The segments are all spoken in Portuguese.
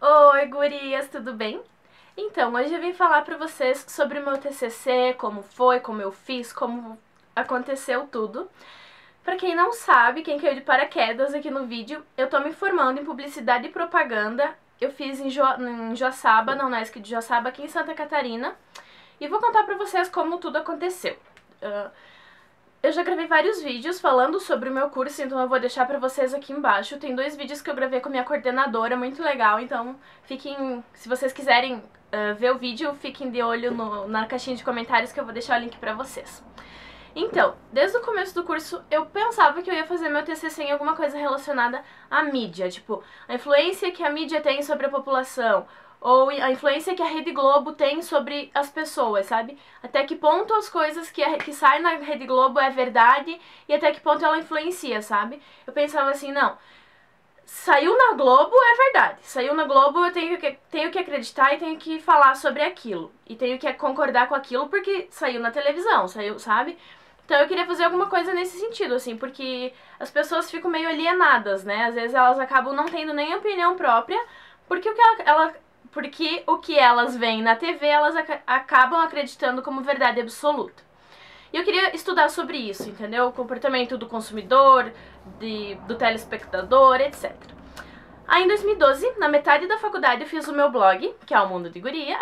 Oi, gurias, tudo bem? Então, hoje eu vim falar pra vocês sobre o meu TCC, como foi, como eu fiz, como aconteceu tudo. Pra quem não sabe, quem caiu de paraquedas aqui no vídeo, eu tô me formando em publicidade e propaganda. Eu fiz em Joaçaba, na Unesc de Joaçaba, aqui em Santa Catarina. E vou contar pra vocês como tudo aconteceu. Eu já gravei vários vídeos falando sobre o meu curso, então eu vou deixar pra vocês aqui embaixo. Tem 2 vídeos que eu gravei com a minha coordenadora, muito legal, então fiquem, se vocês quiserem ver o vídeo, fiquem de olho na caixinha de comentários que eu vou deixar o link pra vocês. Então, desde o começo do curso, eu pensava que eu ia fazer meu TCC em alguma coisa relacionada à mídia, tipo, a influência que a mídia tem sobre a população, ou a influência que a Rede Globo tem sobre as pessoas, sabe? Até que ponto as coisas que saem na Rede Globo é verdade e até que ponto ela influencia, sabe? Eu pensava assim, não, saiu na Globo é verdade, saiu na Globo eu tenho que acreditar e tenho que falar sobre aquilo, e tenho que concordar com aquilo porque saiu na televisão, saiu, sabe? Então eu queria fazer alguma coisa nesse sentido, assim, porque as pessoas ficam meio alienadas, né? Às vezes elas acabam não tendo nem opinião própria, porque porque o que elas veem na TV, elas acabam acreditando como verdade absoluta. E eu queria estudar sobre isso, entendeu? O comportamento do consumidor, do telespectador, etc. Aí em 2012, na metade da faculdade, eu fiz o meu blog, que é o Mundo de Guria.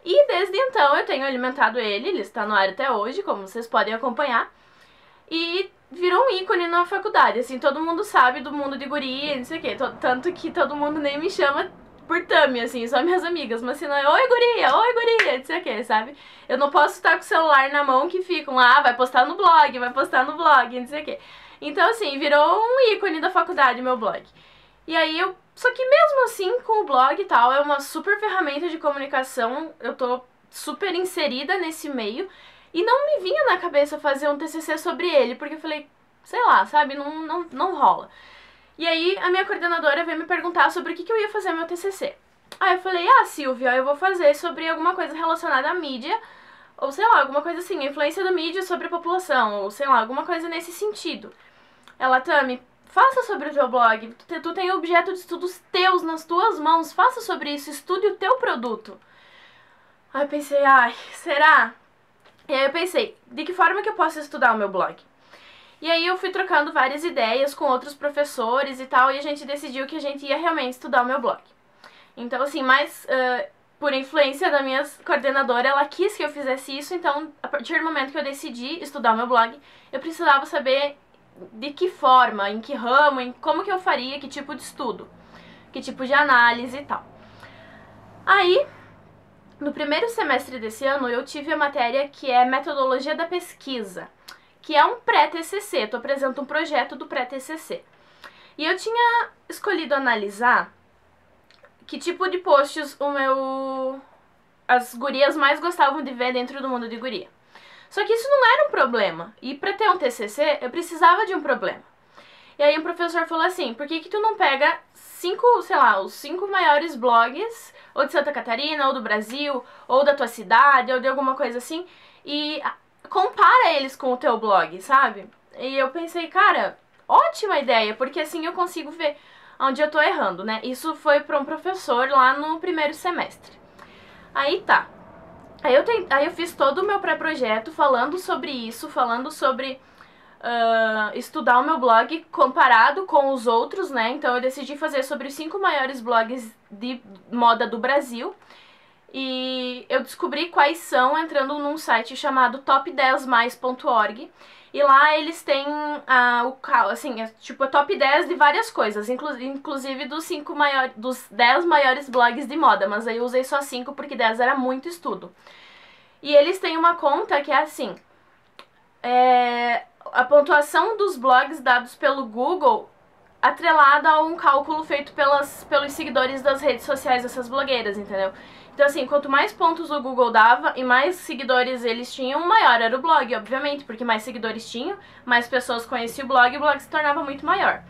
E desde então eu tenho alimentado ele está no ar até hoje, como vocês podem acompanhar. E virou um ícone na faculdade, assim, todo mundo sabe do Mundo de Guria, não sei o quê. Tanto que todo mundo nem me chama por Tami, assim, só minhas amigas, mas se não é oi guria, não sei o que, sabe? Eu não posso estar com o celular na mão que ficam, vai postar no blog, não sei o que. Então, assim, virou um ícone da faculdade meu blog. E aí só que mesmo assim, com o blog e tal, é uma super ferramenta de comunicação, eu tô super inserida nesse meio, e não me vinha na cabeça fazer um TCC sobre ele, porque eu falei, sei lá, sabe, não rola. E aí a minha coordenadora veio me perguntar sobre o que eu ia fazer no meu TCC. Aí eu falei, Silvia, eu vou fazer sobre alguma coisa relacionada à mídia, ou sei lá, alguma coisa assim, a influência da mídia sobre a população, ou sei lá, alguma coisa nesse sentido. Ela, Tami, faça sobre o teu blog, tu tem objeto de estudos teus nas tuas mãos, faça sobre isso, estude o teu produto. Aí eu pensei, será? E aí eu pensei, de que forma que eu posso estudar o meu blog? E aí eu fui trocando várias ideias com outros professores e tal, e a gente decidiu que a gente ia realmente estudar o meu blog. Então, assim, por influência da minha coordenadora, ela quis que eu fizesse isso, então, a partir do momento que eu decidi estudar o meu blog, eu precisava saber de que forma, em que ramo, como que eu faria, que tipo de estudo, que tipo de análise e tal. Aí, no primeiro semestre desse ano, eu tive a matéria que é Metodologia da Pesquisa, que é um pré-TCC, tu apresenta um projeto do pré-TCC. E eu tinha escolhido analisar que tipo de posts as gurias mais gostavam de ver dentro do Mundo de Guria. Só que isso não era um problema, e pra ter um TCC eu precisava de um problema. E aí o professor falou assim, por que tu não pega os 5 maiores blogs, ou de Santa Catarina, ou do Brasil, ou da tua cidade, ou de alguma coisa assim, e compara eles com o teu blog, sabe? E eu pensei, cara, ótima ideia, porque assim eu consigo ver onde eu tô errando, né? Isso foi pra um professor lá no primeiro semestre. Aí tá. Aí eu fiz todo o meu pré-projeto falando sobre isso, falando sobre estudar o meu blog comparado com os outros, né? Então eu decidi fazer sobre os 5 maiores blogs de moda do Brasil. E eu descobri quais são entrando num site chamado top10mais.org. E lá eles têm tipo a top 10 de várias coisas, inclusive dos 10 maiores blogs de moda, mas aí eu usei só 5 porque 10 era muito estudo. E eles têm uma conta que é assim, a pontuação dos blogs dados pelo Google atrelada a um cálculo feito pelos seguidores das redes sociais dessas blogueiras, entendeu? Então, assim, quanto mais pontos o Google dava e mais seguidores eles tinham, maior era o blog, obviamente, porque mais seguidores tinham, mais pessoas conheciam o blog se tornava muito maior.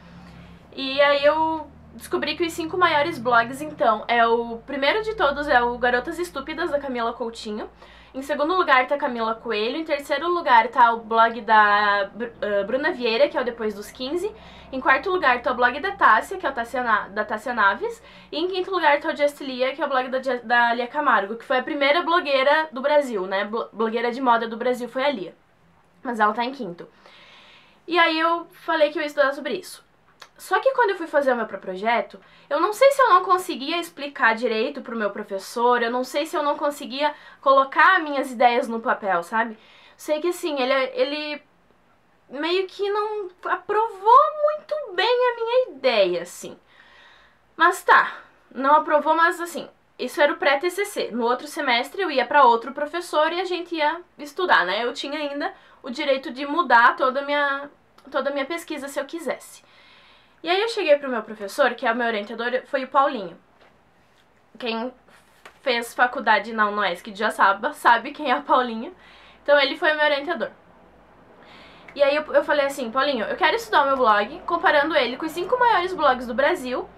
E aí eu descobri que os 5 maiores blogs, então, o primeiro de todos é o Garotas Estúpidas, da Camila Coutinho. Em segundo lugar tá Camila Coelho. Em terceiro lugar tá o blog da Bruna Vieira, que é o Depois dos 15. Em quarto lugar tá o blog da Tássia, que é o da Tássia Naves. E em quinto lugar tá o Just Lia, que é o blog da Lia Camargo, que foi a primeira blogueira do Brasil, né? Blogueira de moda do Brasil foi a Lia. Mas ela tá em quinto. E aí eu falei que eu ia estudar sobre isso. Só que quando eu fui fazer o meu projeto, eu não sei se eu não conseguia explicar direito pro meu professor, eu não sei se eu não conseguia colocar minhas ideias no papel, sabe? Sei que assim, ele meio que não aprovou muito bem a minha ideia, assim. Mas tá, não aprovou, mas assim, isso era o pré-TCC. No outro semestre eu ia pra outro professor e a gente ia estudar, né? Eu tinha ainda o direito de mudar toda a minha pesquisa se eu quisesse. E aí eu cheguei pro meu professor, que é o meu orientador, foi o Paulinho. Quem fez faculdade na UNOESC de Joaçaba sabe quem é o Paulinho. Então ele foi o meu orientador. E aí eu falei assim, Paulinho, eu quero estudar o meu blog, comparando ele com os 5 maiores blogs do Brasil,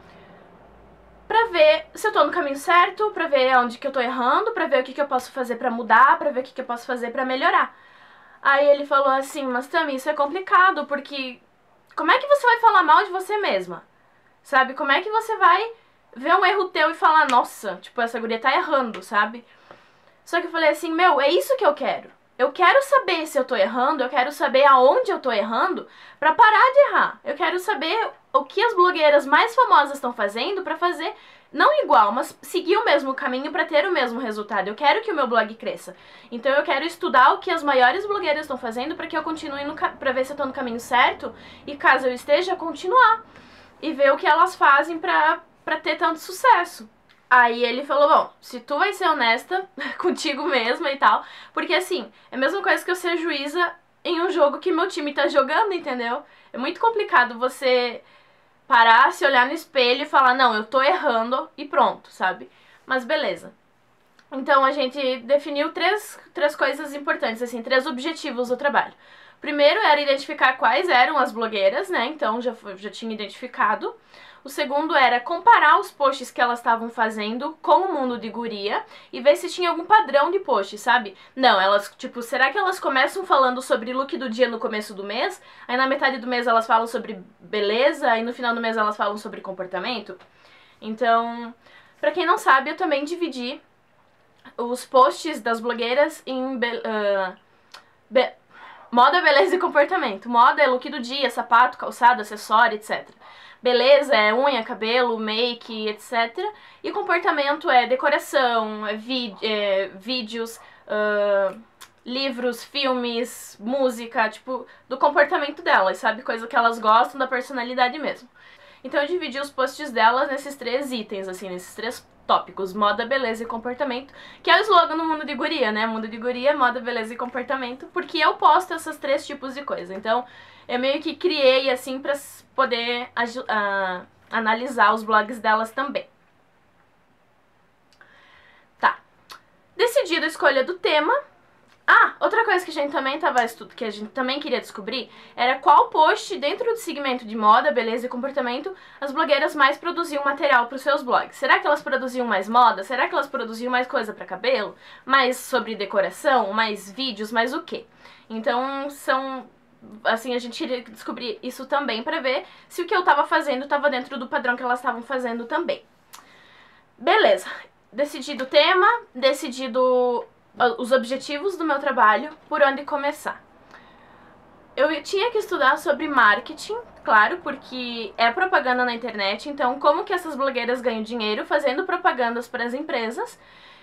pra ver se eu tô no caminho certo, pra ver onde que eu tô errando, pra ver o que eu posso fazer pra mudar, pra ver o que eu posso fazer pra melhorar. Aí ele falou assim, mas Tami, isso é complicado, porque como é que você vai falar mal de você mesma? Sabe? Como é que você vai ver um erro teu e falar, nossa, tipo, essa guria tá errando, sabe? Só que eu falei assim, meu, é isso que eu quero. Eu quero saber se eu tô errando, eu quero saber aonde eu tô errando pra parar de errar. Eu quero saber o que as blogueiras mais famosas estão fazendo pra fazer, não igual, mas seguir o mesmo caminho pra ter o mesmo resultado. Eu quero que o meu blog cresça. Então eu quero estudar o que as maiores blogueiras estão fazendo pra que eu continue pra ver se eu tô no caminho certo e caso eu esteja, continuar. E ver o que elas fazem pra ter tanto sucesso. Aí ele falou, bom, se tu vai ser honesta contigo mesma e tal, porque assim, é a mesma coisa que eu ser juíza em um jogo que meu time tá jogando, entendeu? É muito complicado você parar, se olhar no espelho e falar, não, eu tô errando e pronto, sabe? Mas beleza. Então a gente definiu três coisas importantes, assim, 3 objetivos do trabalho. Primeiro era identificar quais eram as blogueiras, né? Então já tinha identificado. O segundo era comparar os posts que elas estavam fazendo com o mundo de guria e ver se tinha algum padrão de post, sabe? Não, elas, tipo, será que elas começam falando sobre look do dia no começo do mês? Aí na metade do mês elas falam sobre beleza e no final do mês elas falam sobre comportamento? Então, pra quem não sabe, eu também dividi os posts das blogueiras em moda, beleza e comportamento. Moda é look do dia, sapato, calçado, acessório, etc. Beleza é unha, cabelo, make, etc. E comportamento é decoração, vídeos, livros, filmes, música, tipo, do comportamento delas, sabe? Coisa que elas gostam, da personalidade mesmo. Então eu dividi os posts delas nesses 3 itens, assim, nesses 3 tópicos, moda, beleza e comportamento, que é o slogan no Mundo de Guria, né? Mundo de Guria, moda, beleza e comportamento, porque eu posto esses 3 tipos de coisa. Então, eu meio que criei, assim, pra poder analisar os blogs delas também. Tá. Decidida a escolha do tema. Ah, outra coisa que a gente também queria descobrir era qual post dentro do segmento de moda, beleza e comportamento as blogueiras mais produziam material para os seus blogs. Será que elas produziam mais moda? Será que elas produziam mais coisa para cabelo? Mais sobre decoração? Mais vídeos? Mais o quê? Então, assim, a gente queria descobrir isso também para ver se o que eu tava fazendo tava dentro do padrão que elas estavam fazendo também. Beleza. Decidido o tema, decidido os objetivos do meu trabalho, por onde começar. Eu tinha que estudar sobre marketing, claro, porque é propaganda na internet, então como que essas blogueiras ganham dinheiro fazendo propagandas para as empresas.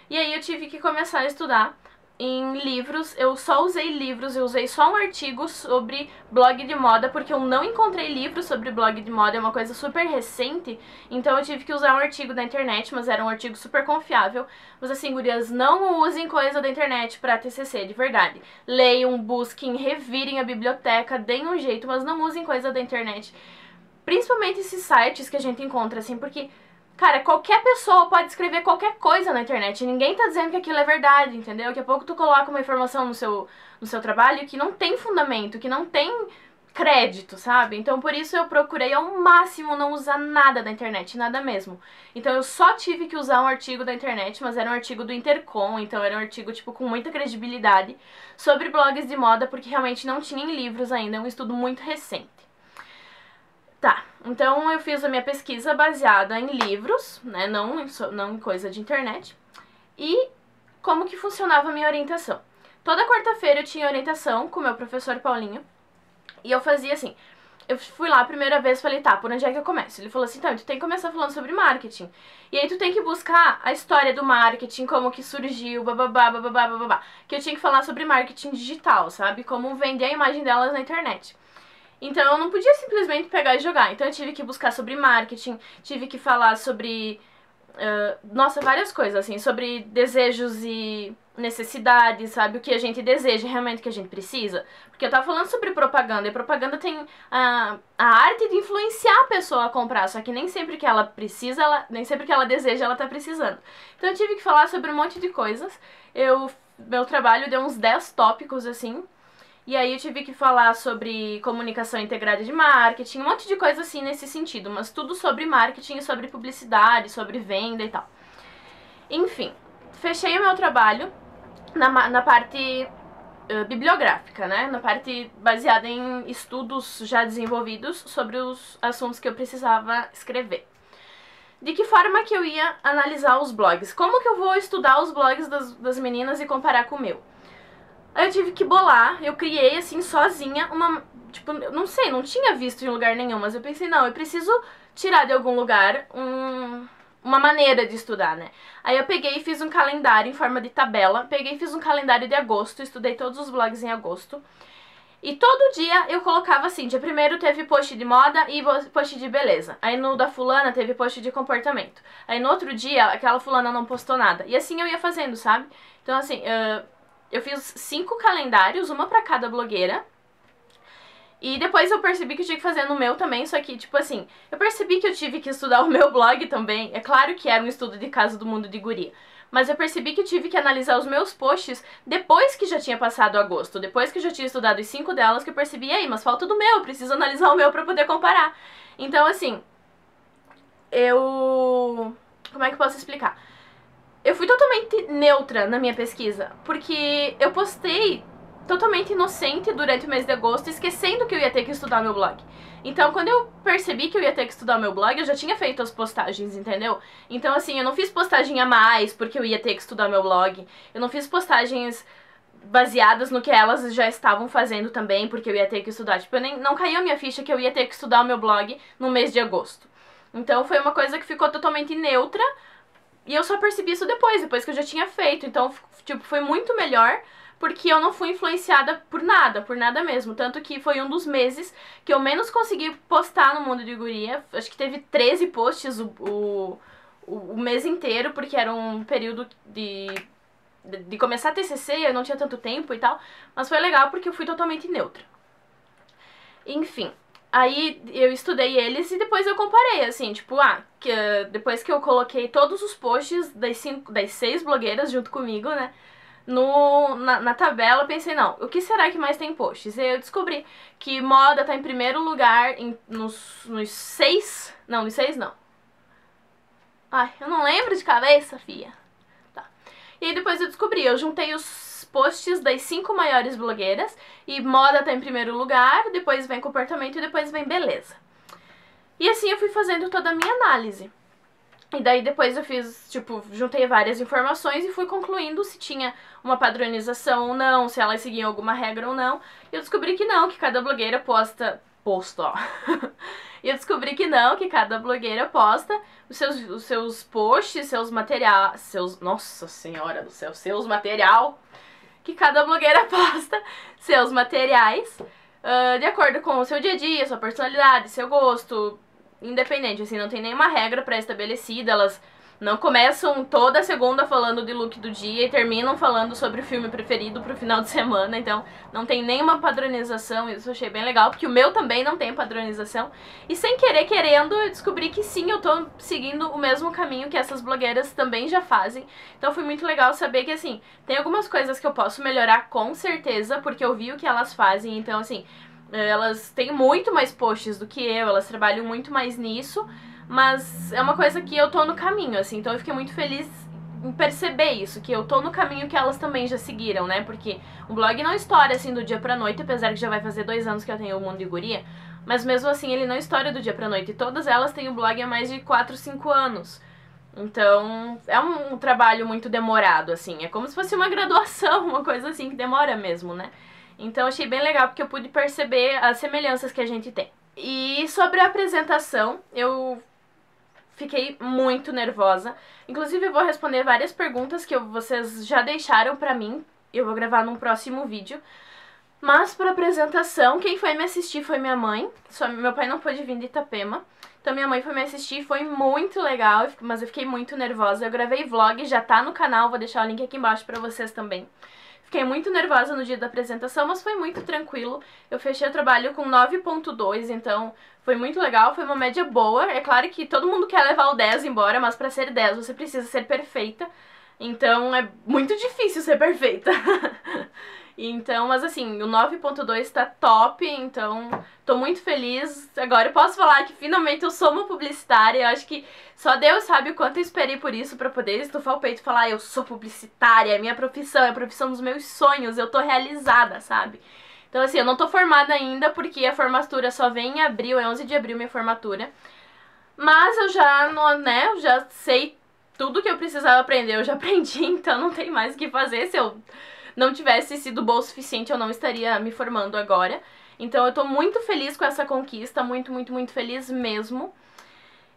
E aí eu tive que começar a estudar em livros. Eu só usei livros, eu usei só um artigo sobre blog de moda, porque eu não encontrei livros sobre blog de moda, é uma coisa super recente, então eu tive que usar um artigo da internet, mas era um artigo super confiável. Mas assim, gurias, não usem coisa da internet pra TCC, de verdade. Leiam, busquem, revirem a biblioteca, deem um jeito, mas não usem coisa da internet. Principalmente esses sites que a gente encontra, assim, porque cara, qualquer pessoa pode escrever qualquer coisa na internet e ninguém tá dizendo que aquilo é verdade, entendeu? Daqui a pouco tu coloca uma informação no seu trabalho que não tem fundamento, que não tem, crédito, sabe? Então por isso eu procurei ao máximo não usar nada da internet, nada mesmo. Então eu só tive que usar um artigo da internet, mas era um artigo do Intercom, então era um artigo tipo com muita credibilidade sobre blogs de moda, porque realmente não tinha em livros ainda, é um estudo muito recente. Tá, então eu fiz a minha pesquisa baseada em livros, né, não em coisa de internet, e como que funcionava a minha orientação. Toda quarta-feira eu tinha orientação com o meu professor Paulinho, e eu fazia assim, eu fui lá a primeira vez e falei, tá, por onde é que eu começo? Ele falou assim, então, tu tem que começar falando sobre marketing. E aí tu tem que buscar a história do marketing, como que surgiu, bababá, bababá, bababá. Que eu tinha que falar sobre marketing digital, sabe? Como vender a imagem delas na internet. Então eu não podia simplesmente pegar e jogar. Então eu tive que buscar sobre marketing, tive que falar sobre... nossa, várias coisas, assim, sobre desejos e necessidades, sabe? O que a gente deseja, realmente o que a gente precisa. Porque eu tava falando sobre propaganda, e propaganda tem a arte de influenciar a pessoa a comprar, só que nem sempre que ela precisa, nem sempre que ela deseja, ela tá precisando. Então eu tive que falar sobre um monte de coisas. Meu trabalho deu uns 10 tópicos, assim, e aí eu tive que falar sobre comunicação integrada de marketing, um monte de coisa assim nesse sentido, mas tudo sobre marketing, sobre publicidade, sobre venda e tal. Enfim, fechei o meu trabalho na parte bibliográfica, né? Na parte baseada em estudos já desenvolvidos sobre os assuntos que eu precisava escrever. De que forma que eu ia analisar os blogs? Como que eu vou estudar os blogs das meninas e comparar com o meu? Aí eu tive que bolar, eu criei assim sozinha uma, tipo, não sei, não tinha visto em lugar nenhum, mas eu pensei, não, eu preciso tirar de algum lugar uma maneira de estudar, né? Aí eu peguei e fiz um calendário em forma de tabela, peguei e fiz um calendário de agosto, estudei todos os blogs em agosto. E todo dia eu colocava assim, dia primeiro teve post de moda e post de beleza. Aí no da fulana teve post de comportamento. Aí no outro dia aquela fulana não postou nada. E assim eu ia fazendo, sabe? Então assim, eu fiz 5 calendários, uma pra cada blogueira. E depois eu percebi que eu tinha que fazer no meu também, só que, tipo assim, eu percebi que eu tive que estudar o meu blog também. É claro que era um estudo de caso do mundo de guria. Mas eu percebi que eu tive que analisar os meus posts depois que já tinha passado agosto. Depois que eu já tinha estudado os 5 delas, que eu percebi, aí, mas falta do meu, eu preciso analisar o meu pra poder comparar. Então, assim, como é que eu posso explicar? Eu fui totalmente neutra na minha pesquisa, porque eu postei totalmente inocente durante o mês de agosto, esquecendo que eu ia ter que estudar meu blog. Então, quando eu percebi que eu ia ter que estudar meu blog, eu já tinha feito as postagens, entendeu? Então, assim, eu não fiz postagem a mais porque eu ia ter que estudar meu blog. Eu não fiz postagens baseadas no que elas já estavam fazendo também, porque eu ia ter que estudar. Tipo, não caiu a minha ficha que eu ia ter que estudar o meu blog no mês de agosto. Então, foi uma coisa que ficou totalmente neutra. E eu só percebi isso depois que eu já tinha feito. Então, tipo, foi muito melhor porque eu não fui influenciada por nada mesmo. Tanto que foi um dos meses que eu menos consegui postar no Mundo de Guria. Acho que teve 13 posts o mês inteiro, porque era um período de começar a TCC, eu não tinha tanto tempo e tal. Mas foi legal porque eu fui totalmente neutra. Enfim. Aí eu estudei eles e depois eu comparei, assim, tipo, depois que eu coloquei todos os posts das 6 blogueiras junto comigo, né, na tabela, eu pensei, não, o que será que mais tem posts? E eu descobri que moda tá em primeiro lugar nos 6, não, nos 6 não. Ai, eu não lembro de cabeça, fia. Tá. E aí depois eu descobri, eu juntei os posts das 5 maiores blogueiras e moda tá em primeiro lugar, depois vem comportamento e depois vem beleza. E assim eu fui fazendo toda a minha análise. E daí depois eu fiz, tipo, juntei várias informações e fui concluindo se tinha uma padronização ou não, se elas seguiam alguma regra ou não. E eu descobri que não, que cada blogueira posta, ó. E eu descobri que não, que cada blogueira posta os seus posts, seus materiais, nossa senhora do céu, seus material, que cada blogueira posta seus materiais de acordo com o seu dia a dia, sua personalidade, seu gosto, independente, assim, não tem nenhuma regra pré-estabelecida, elas não começam toda segunda falando de look do dia e terminam falando sobre o filme preferido pro final de semana, então não tem nenhuma padronização, isso eu achei bem legal, porque o meu também não tem padronização, e sem querer, querendo, eu descobri que sim, eu tô seguindo o mesmo caminho que essas blogueiras também já fazem, então foi muito legal saber que, assim, tem algumas coisas que eu posso melhorar com certeza, porque eu vi o que elas fazem, então, assim, Elas têm muito mais posts do que eu, elas trabalham muito mais nisso, mas é uma coisa que eu tô no caminho, assim, então eu fiquei muito feliz em perceber isso, que eu tô no caminho que elas também já seguiram, né, porque o blog não estoura, assim, do dia pra noite, apesar que já vai fazer 2 anos que eu tenho o Mundo de Guria, mas mesmo assim ele não estoura do dia pra noite, e todas elas têm o blog há mais de 4, 5 anos. Então, é um trabalho muito demorado, assim. É como se fosse uma graduação, uma coisa assim que demora mesmo, né? Então, achei bem legal porque eu pude perceber as semelhanças que a gente tem. E sobre a apresentação, eu fiquei muito nervosa. Inclusive, eu vou responder várias perguntas que vocês já deixaram pra mim. Eu vou gravar num próximo vídeo. Mas para apresentação, quem foi me assistir foi minha mãe. Meu pai não pôde vir de Itapema. Então minha mãe foi me assistir, foi muito legal, mas eu fiquei muito nervosa. Eu gravei vlog, já tá no canal, vou deixar o link aqui embaixo pra vocês também. Fiquei muito nervosa no dia da apresentação, mas foi muito tranquilo. Eu fechei o trabalho com 9.2, então foi muito legal, foi uma média boa. É claro que todo mundo quer levar o 10 embora, mas pra ser 10 você precisa ser perfeita. Então é muito difícil ser perfeita. Então, mas assim, o 9.2 tá top, então tô muito feliz. Agora eu posso falar que finalmente eu sou uma publicitária. Eu acho que só Deus sabe o quanto eu esperei por isso, pra poder estufar o peito e falar: eu sou publicitária, é minha profissão, é a profissão dos meus sonhos, eu tô realizada, sabe? Então assim, eu não tô formada ainda porque a formatura só vem em abril, é 11 de abril minha formatura. Mas eu já, né, eu já sei tudo que eu precisava aprender, eu já aprendi, então não tem mais o que fazer. Se eu não tivesse sido boa o suficiente, eu não estaria me formando agora. Então eu tô muito feliz com essa conquista, muito, muito, muito feliz mesmo.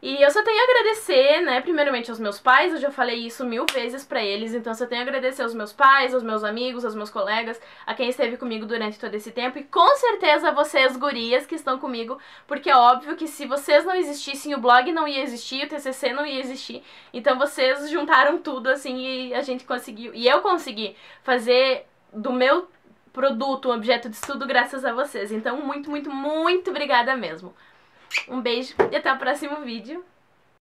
E eu só tenho a agradecer, né, primeiramente aos meus pais, eu já falei isso 1000 vezes pra eles, então eu só tenho a agradecer aos meus pais, aos meus amigos, aos meus colegas, a quem esteve comigo durante todo esse tempo, e com certeza a vocês, gurias, que estão comigo, porque é óbvio que se vocês não existissem, o blog não ia existir, o TCC não ia existir, então vocês juntaram tudo, assim, e a gente conseguiu, e eu consegui fazer do meu produto um objeto de estudo graças a vocês, então muito, muito, muito obrigada mesmo. Um beijo e até o próximo vídeo.